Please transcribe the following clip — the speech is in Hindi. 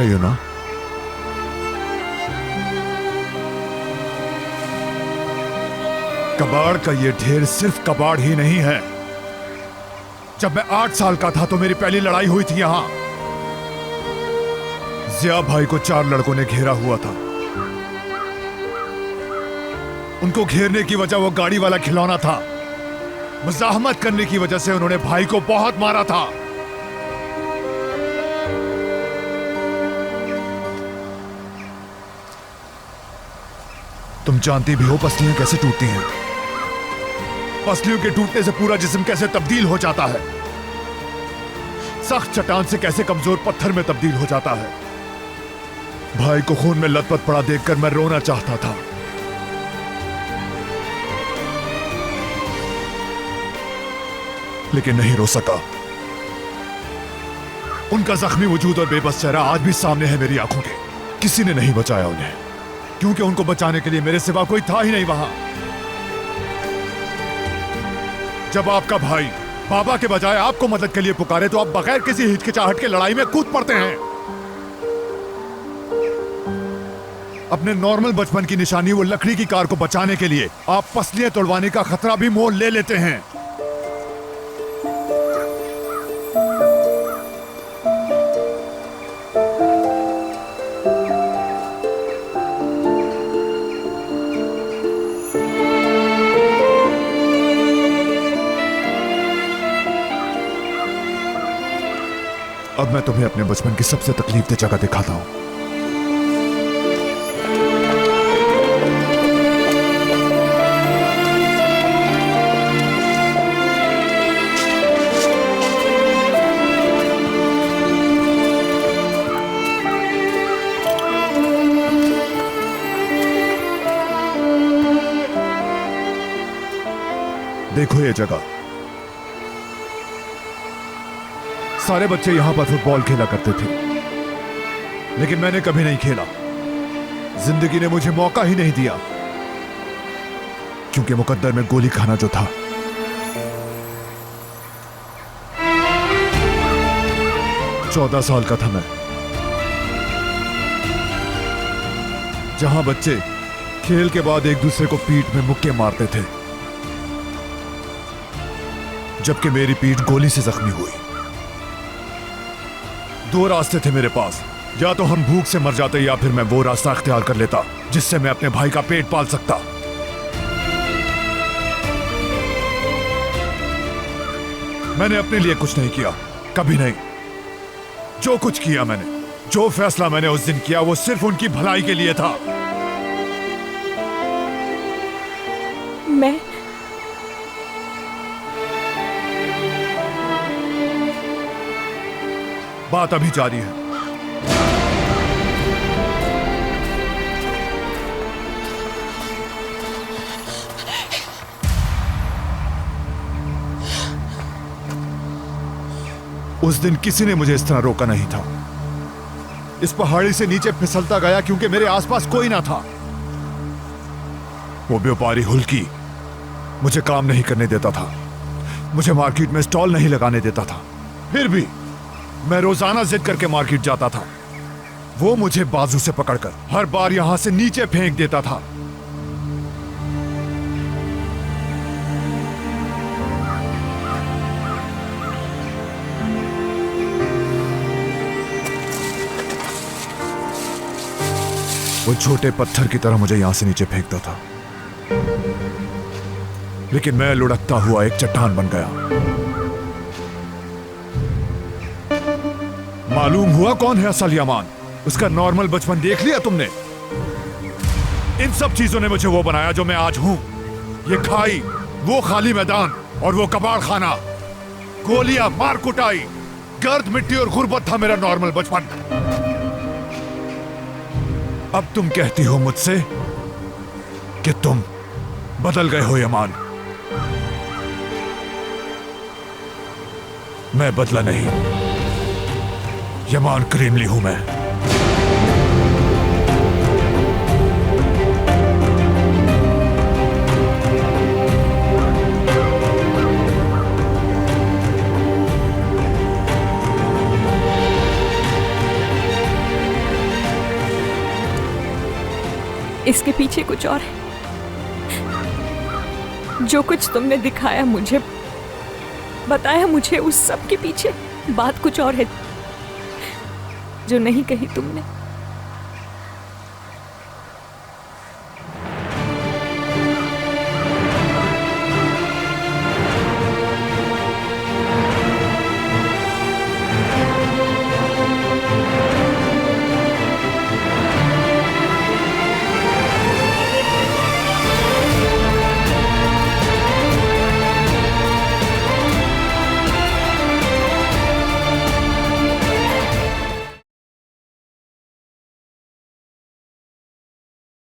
रही हो ना? कबाड़ का ये ढेर सिर्फ कबाड़ ही नहीं है। जब मैं 8 साल का था तो मेरी पहली लड़ाई हुई थी यहां। जिया भाई को 4 लड़कों ने घेरा हुआ था। उनको घेरने की वजह वो गाड़ी वाला खिलौना था। मुजाहमत करने की वजह से उन्होंने भाई को बहुत मारा था। तुम जानती भी हो पसलियां कैसे टूटती हैं। पसलियों के टूटने से पूरा जिस्म कैसे तब्दील हो जाता है। सख्त चट्टान से कैसे कमजोर पत्थर में तब्दील हो जाता है। भाई को खून में लथपथ पड़ा देखकर मैं रोना चाहता था, लेकिन नहीं रो सका। उनका जख्मी वजूद और बेबस चेहरा आज भी सामने है मेरी आंखों के। किसी ने नहीं बचाया उन्हें, क्योंकि उनको बचाने के लिए मेरे सिवा कोई था ही नहीं वहां। जब आपका भाई बाबा के बजाय आपको मदद के लिए पुकारे तो आप बगैर किसी हिचकिचाहट के लड़ाई में कूद पड़ते हैं। अपने नॉर्मल बचपन की निशानी वो लकड़ी की कार को बचाने के लिए आप पसलियां तोड़वाने का खतरा भी मोल ले लेते हैं। अब मैं तुम्हें अपने बचपन की सबसे तकलीफदेह जगह दिखाता हूं। देखो ये जगह। सारे बच्चे यहां पर फुटबॉल खेला करते थे, लेकिन मैंने कभी नहीं खेला। जिंदगी ने मुझे मौका ही नहीं दिया, क्योंकि मुकद्दर में गोली खाना जो था। चौदह साल का था मैं। जहां बच्चे खेल के बाद एक दूसरे को पीठ में मुक्के मारते थे, जबकि मेरी पीठ गोली से जख्मी हुई। 2 रास्ते थे मेरे पास। या तो हम भूख से मर जाते या फिर मैं वो रास्ता अख्तियार कर लेता जिससे मैं अपने भाई का पेट पाल सकता। मैंने अपने लिए कुछ नहीं किया, कभी नहीं। जो कुछ किया मैंने, जो फैसला मैंने उस दिन किया, वो सिर्फ उनकी भलाई के लिए था। मैं बात अभी जारी है। उस दिन किसी ने मुझे इस तरह रोका नहीं था। इस पहाड़ी से नीचे फिसलता गया क्योंकि मेरे आसपास कोई ना था। वो व्यापारी हुल्की मुझे काम नहीं करने देता था, मुझे मार्केट में स्टॉल नहीं लगाने देता था। फिर भी मैं रोजाना जिद करके मार्केट जाता था। वो मुझे बाजू से पकड़कर हर बार यहां से नीचे फेंक देता था। वो छोटे पत्थर की तरह मुझे यहां से नीचे फेंकता था, लेकिन मैं लुढ़कता हुआ एक चट्टान बन गया। मालूम हुआ कौन है असल यमान। उसका नॉर्मल बचपन देख लिया तुमने। इन सब चीजों ने मुझे वो बनाया जो मैं आज हूं। ये खाई, वो खाली मैदान और वो कबाड़ खाना, गोलियां, मार कुटाई, गर्द, मिट्टी और गुर्बत था मेरा नॉर्मल बचपन। अब तुम कहती हो मुझसे कि तुम बदल गए हो यमान। मैं बदला नहीं। यमान करीमली हूं मैं। इसके पीछे कुछ और है। जो कुछ तुमने दिखाया मुझे, बताया मुझे, उस सब के पीछे बात कुछ और है जो नहीं कही तुमने।